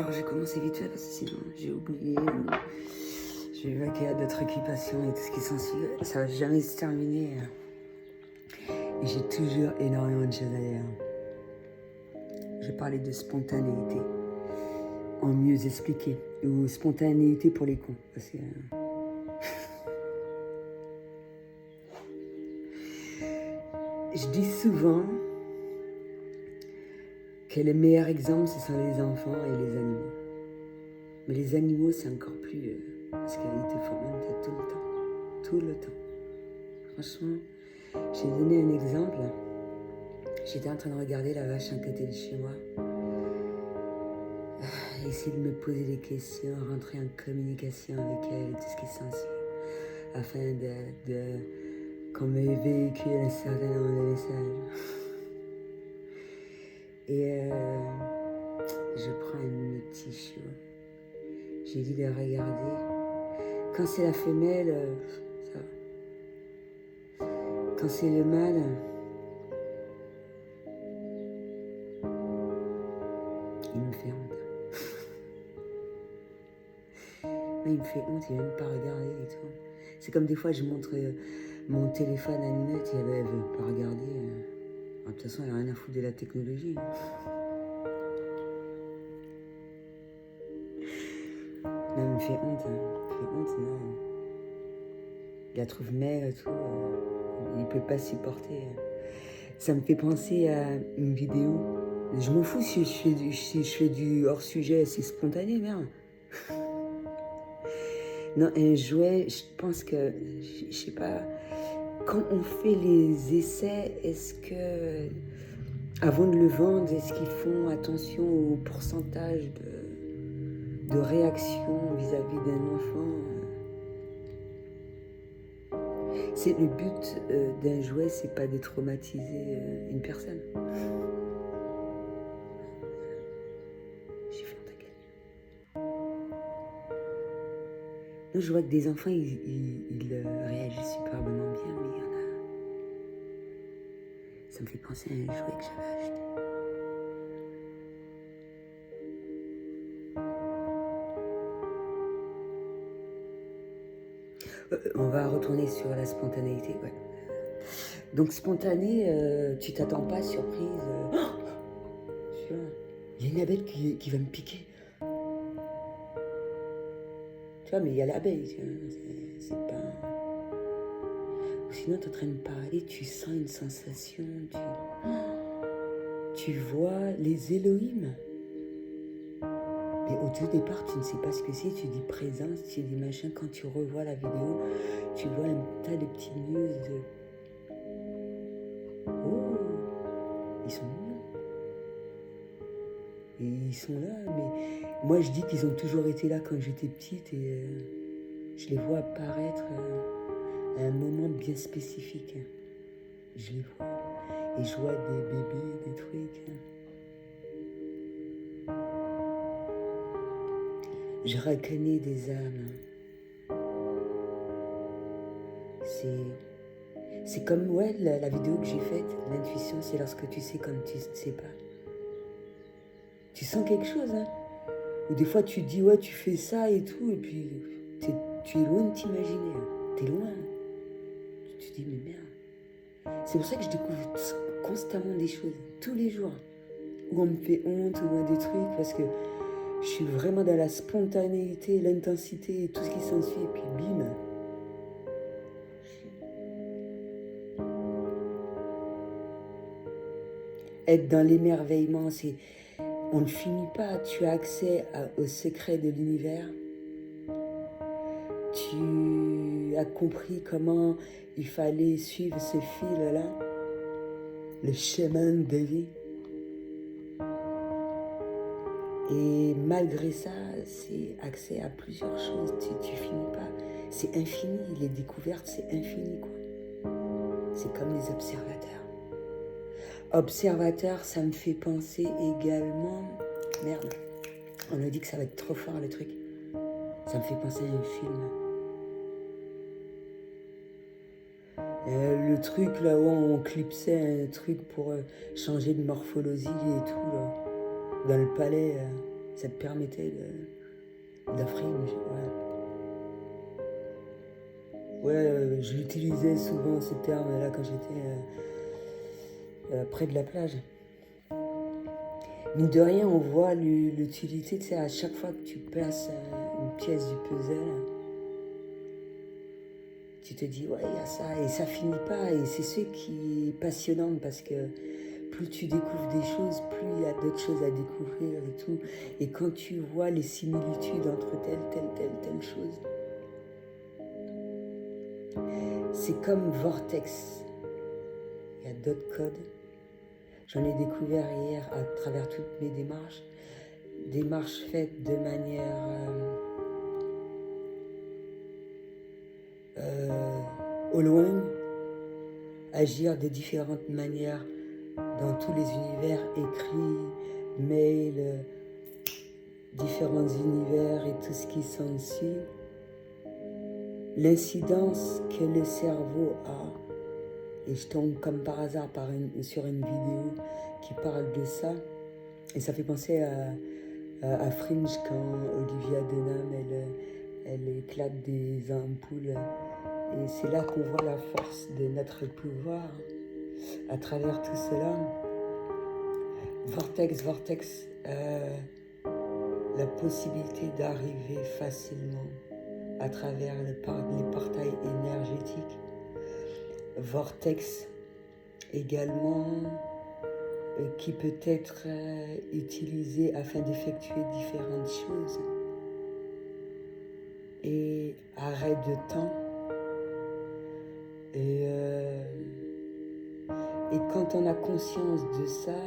Alors j'ai commencé vite fait parce que sinon j'ai oublié. J'ai vaqué à d'autres occupations et tout ce qui s'ensuit. Ça va jamais se terminer. Et j'ai toujours énormément de choses à dire. Je vais parler de spontanéité. En mieux expliqué. Ou spontanéité pour les cons. Parce que... je dis souvent que le meilleur exemple, ce sont les enfants et les animaux. Mais les animaux, c'est encore plus... parce qu'ils te font honte tout le temps. Tout le temps. Franchement, j'ai donné un exemple. J'étais en train de regarder la vache à côté de chez moi. Essayer de me poser des questions, rentrer en communication avec elle et tout ce qui s'ensuit. Afin qu'on me véhicule un certain nombre de messages. Et je prends un petit chiot. J'ai dit de regarder. Quand c'est la femelle, ça va. Quand c'est le mâle, il me fait honte. Il me fait honte, il ne veut même pas regarder et tout. C'est comme des fois, je montre mon téléphone à Ninette et elle ne veut pas regarder. De toute façon, elle n'a rien à foutre de la technologie. Non, il me fait honte. Il me fait honte, non. Il la trouve maigre et tout. Il ne peut pas supporter. Ça me fait penser à une vidéo. Je m'en fous si je fais du hors-sujet, c'est spontané, merde. Non, un jouet, je pense que, je sais pas, quand on fait les essais, est-ce que, avant de le vendre, est-ce qu'ils font attention au pourcentage de réaction vis-à-vis d'un enfant? C'est le but d'un jouet, c'est pas de traumatiser une personne. J'ai fait un taquet. Je vois que des enfants, ils réagissent superbement bien, mais il y en a... Ça me fait penser à un jouet que j'avais acheté. On va retourner sur la spontanéité, ouais. Donc spontané, tu t'attends pas, surprise. Il y a une abeille qui va me piquer. Tu vois, mais il y a l'abeille, c'est pas... Ou sinon, tu es en train de parler, tu sens une sensation, tu vois les Elohim. Mais au tout départ, tu ne sais pas ce que c'est, tu dis présence, tu dis machin. Quand tu revois la vidéo, tu vois un tas de petits news de... Oh, ils sont mignons. Et ils sont là, mais moi je dis qu'ils ont toujours été là quand j'étais petite et je les vois apparaître à un moment bien spécifique. Je les vois et je vois des bébés, des trucs. Je reconnais des âmes. C'est comme ouais, la vidéo que j'ai faite, l'intuition, c'est lorsque tu sais comme tu ne sais pas. Tu sens quelque chose, hein. Ou des fois tu dis ouais, tu fais ça et tout, et puis tu es loin de t'imaginer. T'es loin. Tu te dis mais merde. C'est pour ça que je découvre constamment des choses, tous les jours. Où on me fait honte, ou des trucs, parce que je suis vraiment dans la spontanéité, l'intensité, et tout ce qui s'ensuit, et puis bim. Être dans l'émerveillement, c'est... On ne finit pas, tu as accès au secret de l'univers. Tu as compris comment il fallait suivre ce fil-là, le chemin de vie. Et malgré ça, c'est accès à plusieurs choses. Tu finis pas. C'est infini, les découvertes, c'est infini, quoi. C'est comme les observateurs. Observateur, ça me fait penser également... Merde, on a dit que ça va être trop fort, le truc. Ça me fait penser à un film. Le truc là où on clipsait un truc pour changer de morphologie et tout, là, dans le palais. Ça te permettait de fringe, je l'utilisais souvent ce terme-là quand j'étais près de la plage. Mine de rien, on voit l'utilité, tu sais, à chaque fois que tu places une pièce du puzzle, tu te dis, ouais, il y a ça, et ça finit pas, et c'est ce qui est passionnant, parce que plus tu découvres des choses, plus il y a d'autres choses à découvrir et tout, et quand tu vois les similitudes entre telle chose, c'est comme Vortex, il y a d'autres codes, j'en ai découvert hier à travers toutes mes démarches faites de manière au loin, agir de différentes manières dans tous les univers, écrits, mails, différents univers et tout ce qui s'ensuit. L'incidence que le cerveau a, et je tombe comme par hasard sur une vidéo qui parle de ça, et ça fait penser à Fringe quand Olivia Dunham, elle éclate des ampoules. Et c'est là qu'on voit la force de notre pouvoir à travers tout cela. Vortex, la possibilité d'arriver facilement à travers les portails énergétiques. Vortex également qui peut être utilisé afin d'effectuer différentes choses. Et arrêt de temps. Et quand on a conscience de ça,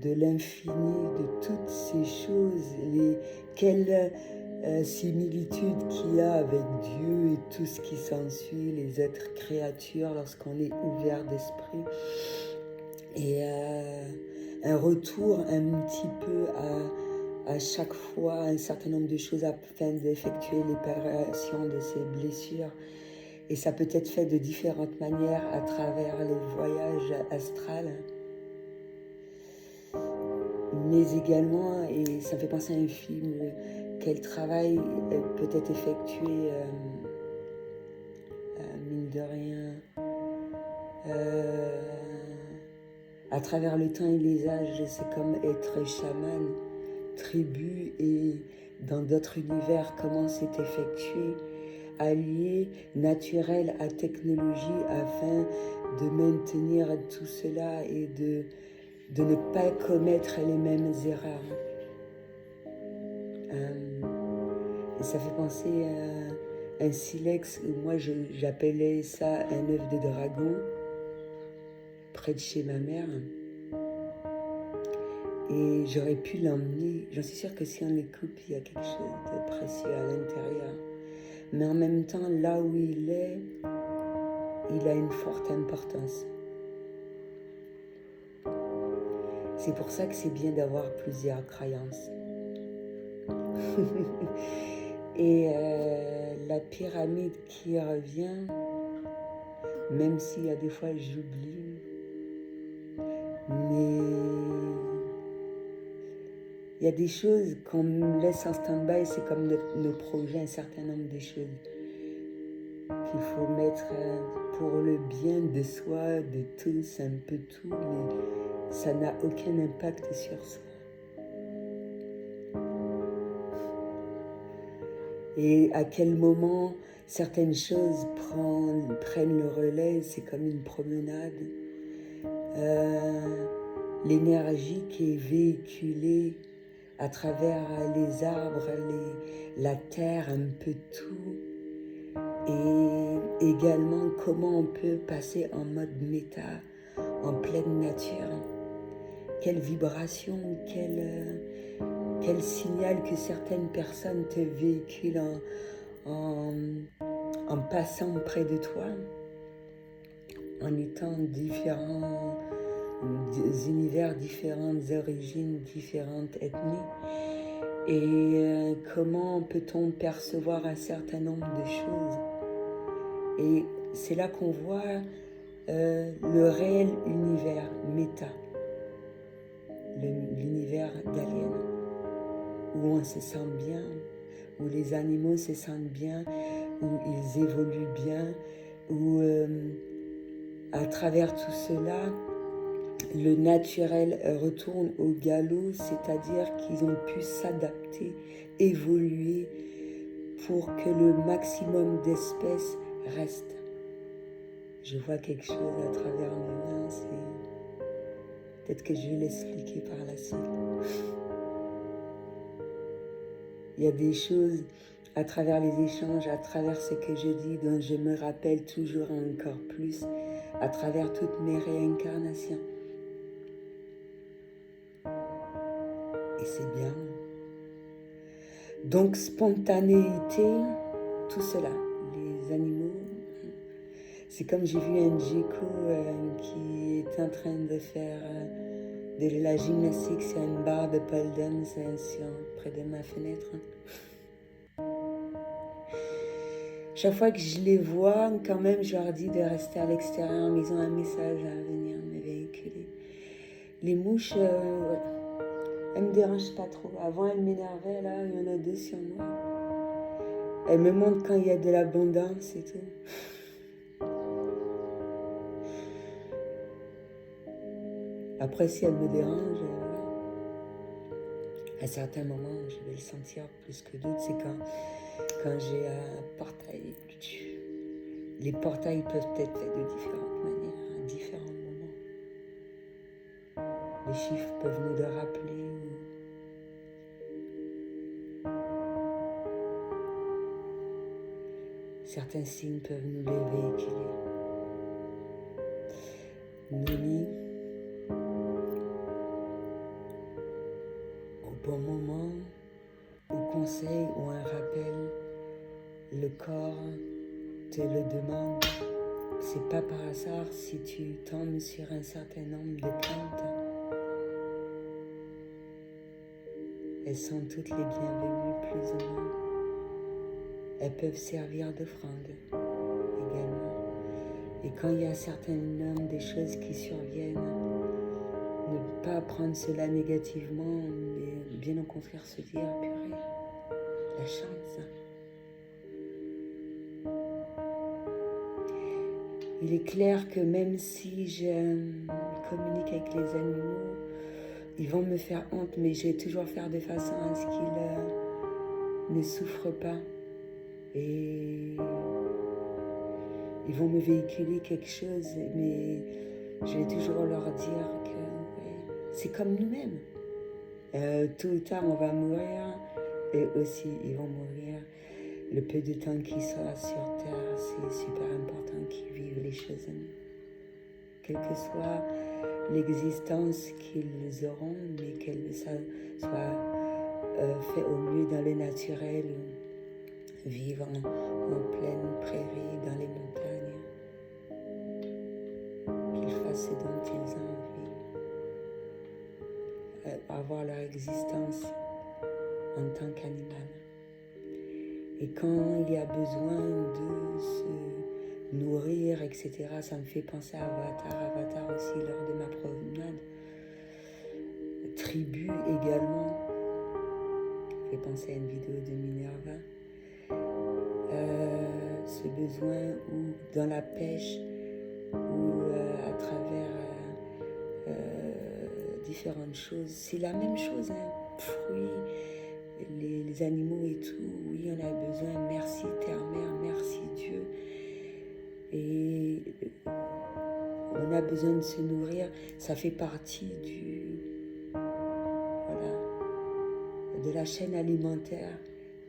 de l'infini, de toutes ces choses, quelles similitudes qu'il y a avec Dieu et tout ce qui s'ensuit, les êtres créatures lorsqu'on est ouvert d'esprit, et un retour un petit peu à chaque fois un certain nombre de choses afin d'effectuer l'épuration de ces blessures. Et ça peut être fait de différentes manières à travers les voyages astrales. Mais également, et ça me fait penser à un film, quel travail peut être effectué, mine de rien, à travers le temps et les âges. C'est comme être chaman, tribu, et dans d'autres univers, comment c'est effectué, allié naturel à technologie afin de maintenir tout cela et de ne pas commettre les mêmes erreurs. Et ça fait penser à un silex, où moi j'appelais ça un œuf de dragon, près de chez ma mère. Et j'aurais pu l'emmener, j'en suis sûre que si on les coupe, il y a quelque chose de précieux à l'intérieur. Mais en même temps, là où il est, il a une forte importance. C'est pour ça que c'est bien d'avoir plusieurs croyances. Et la pyramide qui revient, même s'il y a des fois j'oublie, mais il y a des choses qu'on me laisse en stand-by, c'est comme nos projets, un certain nombre de choses qu'il faut mettre pour le bien de soi, de tous, un peu tout, mais ça n'a aucun impact sur soi. Et à quel moment certaines choses prennent le relais, c'est comme une promenade. L'énergie qui est véhiculée à travers les arbres, la terre, un peu tout. Et également comment on peut passer en mode méta, en pleine nature. Quelle vibration, quel signal que certaines personnes te véhiculent en passant près de toi, en étant différents univers, différentes origines, différentes ethnies. Et comment peut-on percevoir un certain nombre de choses. Et c'est là qu'on voit le réel univers méta. l'univers d'Alien, où on se sent bien, où les animaux se sentent bien, où ils évoluent bien, où à travers tout cela, le naturel retourne au galop, c'est-à-dire qu'ils ont pu s'adapter, évoluer pour que le maximum d'espèces reste. Je vois quelque chose à travers mes mains, peut-être que je vais l'expliquer par la suite. Il y a des choses à travers les échanges, à travers ce que je dis, dont je me rappelle toujours encore plus, à travers toutes mes réincarnations. Et c'est bien. Donc, spontanéité, tout cela, les animaux. C'est comme j'ai vu un Djeko qui est en train de faire de la gymnastique sur une barre de pole dance près de ma fenêtre. Chaque fois que je les vois, quand même, je leur dis de rester à l'extérieur, mais ils ont un message à venir me véhiculer. Les mouches, elles me dérangent pas trop. Avant, elles m'énervaient, là, il y en a 2 sur moi. Elles me montrent quand il y a de l'abondance et tout. Après, si elles me dérangent, à certains moments, je vais le sentir plus que d'autres. C'est quand j'ai un portail. Les portails peuvent être faits de différentes manières, à différents moments. Les chiffres peuvent nous le rappeler. Certains signes peuvent nous les véhiculer. Noni, au bon moment, au conseil ou un rappel, le corps te le demande. C'est pas par hasard si tu tombes sur un certain nombre de plantes. Elles sont toutes les bienvenues, plus ou moins. Elles peuvent servir d'offrande également. Et quand il y a un certain nombre de choses qui surviennent, ne pas prendre cela négativement, mais bien au contraire se dire, purée, la chance. Il est clair que même si je communique avec les animaux, ils vont me faire honte, mais je vais toujours faire de façon à ce qu'ils ne souffrent pas. Et ils vont me véhiculer quelque chose, mais je vais toujours leur dire que ouais, c'est comme nous-mêmes. Tôt ou tard, on va mourir, et aussi, ils vont mourir. Le peu de temps qu'ils soient sur Terre, c'est super important qu'ils vivent les choses. Quelle que soit l'existence qu'ils auront, mais qu'elle soit fait au mieux dans le naturel, vivre en pleine prairie, dans les montagnes, qu'ils fassent ce dont ils ont envie, avoir leur existence en tant qu'animal. Et quand il y a besoin de se nourrir, etc., ça me fait penser à Avatar aussi lors de ma promenade. Tribu également, ça fait penser à une vidéo de Minerva. Ce besoin ou dans la pêche ou à travers différentes choses, c'est la même chose, hein. Fruits, les animaux et tout, oui, on a besoin, merci Terre-Mère, merci Dieu. Et on a besoin de se nourrir, ça fait partie de la chaîne alimentaire.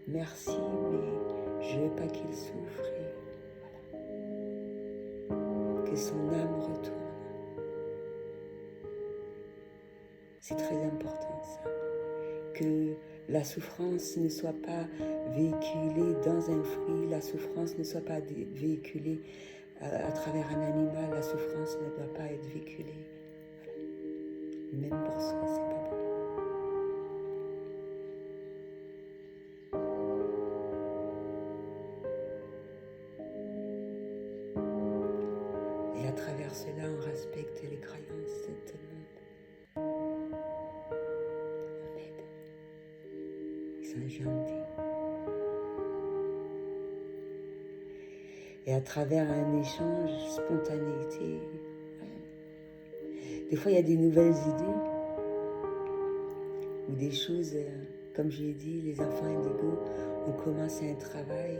Merci, mais je ne veux pas qu'il souffre. Et voilà. Que son âme retourne. C'est très important ça. Que la souffrance ne soit pas véhiculée dans un fruit, la souffrance ne soit pas véhiculée à travers un animal, la souffrance ne doit pas être véhiculée. Voilà. Même pour soi, c'est pas bon. Et à travers cela, on respecte les croyances de tout le monde. sont gentils. Et à travers un échange, spontanéité, des fois il y a des nouvelles idées ou des choses, comme je l'ai dit, les enfants indigos, on commence un travail,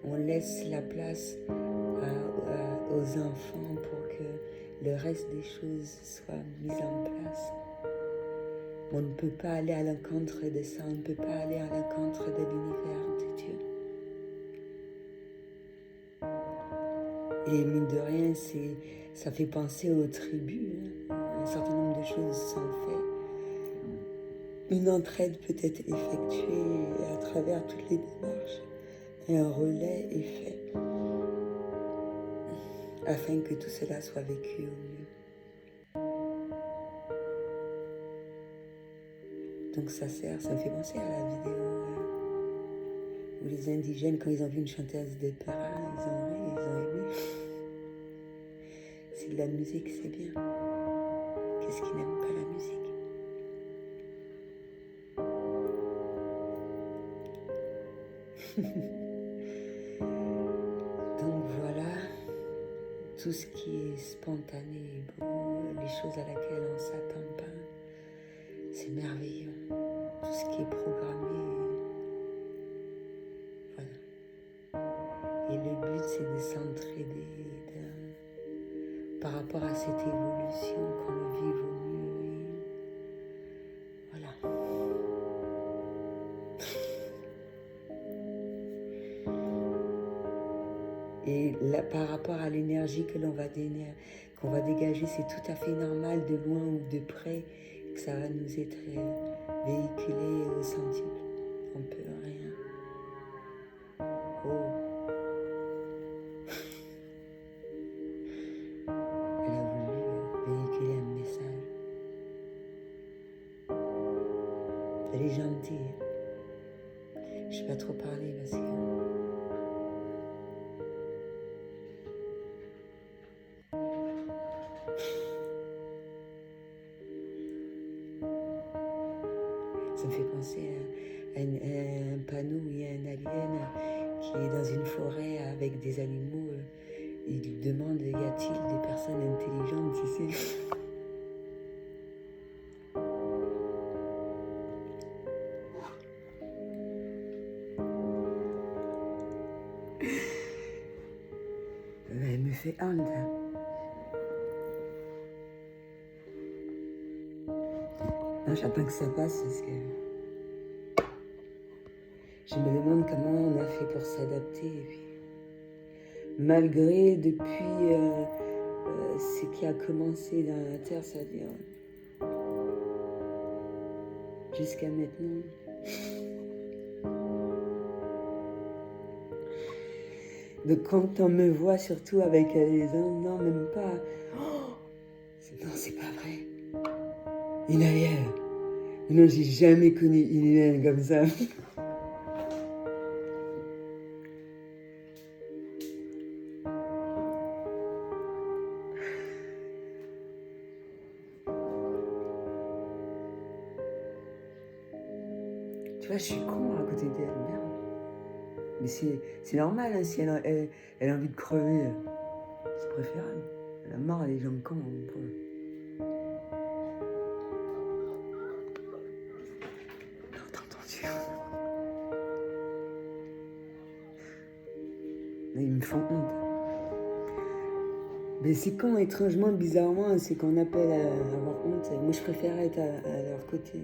on laisse la place aux enfants pour que le reste des choses soit mis en place. On ne peut pas aller à l'encontre de ça, on ne peut pas aller à l'encontre de l'univers de Dieu. Et mine de rien, ça fait penser aux tribus. Un certain nombre de choses sont faites. Une entraide peut être effectuée à travers toutes les démarches. Et un relais est fait afin que tout cela soit vécu au mieux. Donc ça me fait penser à la vidéo où les indigènes, quand ils ont vu une chanteuse d'opéra, ils ont ri, ils ont aimé. C'est de la musique, c'est bien. Qu'est-ce qui n'aime pas la musique? Donc voilà, tout ce qui est spontané et beau, les choses à laquelle on ne s'attend pas, c'est merveilleux. Tout ce qui est programmé, voilà. Et le but, c'est de s'entraider par rapport à cette évolution, qu'on le vive au mieux. Et voilà. Et là, par rapport à l'énergie que qu'on va dégager, c'est tout à fait normal de loin ou de près que ça va nous être véhiculé et ressenti. On peut rien. Oh. Elle a voulu véhiculer un message. Elle est gentille. Je ne vais pas trop parler parce que... Ça me fait penser à un panneau où il y a un alien qui est dans une forêt avec des animaux. Il lui demande, y a-t-il des personnes intelligentes ici? Elle me fait honte. Non, j'attends que ça passe parce que je me demande comment on a fait pour s'adapter. Et puis, malgré depuis ce qui a commencé dans la Terre, c'est-à-dire jusqu'à maintenant. Donc quand on me voit surtout avec les hommes, non, même pas. Oh, non, c'est pas vrai. Inaya. Non, j'ai jamais connu une comme ça. Tu vois, je suis con à côté d'elle, merde. Mais c'est normal, hein, si elle a envie de crever. C'est préférable. Elle a marre, les gens cons. T'as entendu? Ils me font honte. Mais c'est quand, étrangement, bizarrement, c'est qu'on appelle à avoir honte. Moi, je préfère être à leur côté.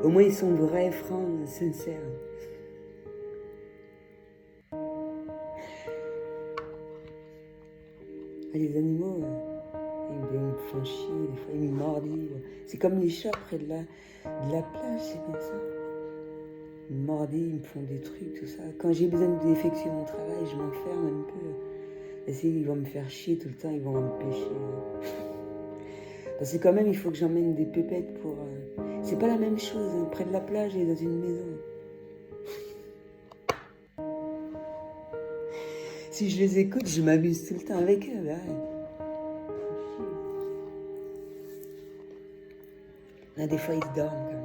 Au moins, ils sont vrais, francs, sincères. Les animaux, ils me font chier, des fois ils me mordent. C'est comme les chats près de la plage, c'est comme ça. Ils me mordent, ils me font des trucs, tout ça. Quand j'ai besoin d'effectuer mon travail, je m'enferme un peu. Et ils vont me faire chier tout le temps, ils vont m'empêcher. Parce que quand même, il faut que j'emmène des pépettes pour... C'est pas la même chose, hein, près de la plage et dans une maison. Si je les écoute, je m'amuse tout le temps avec eux. Bah ouais. Là, des fois, ils dorment.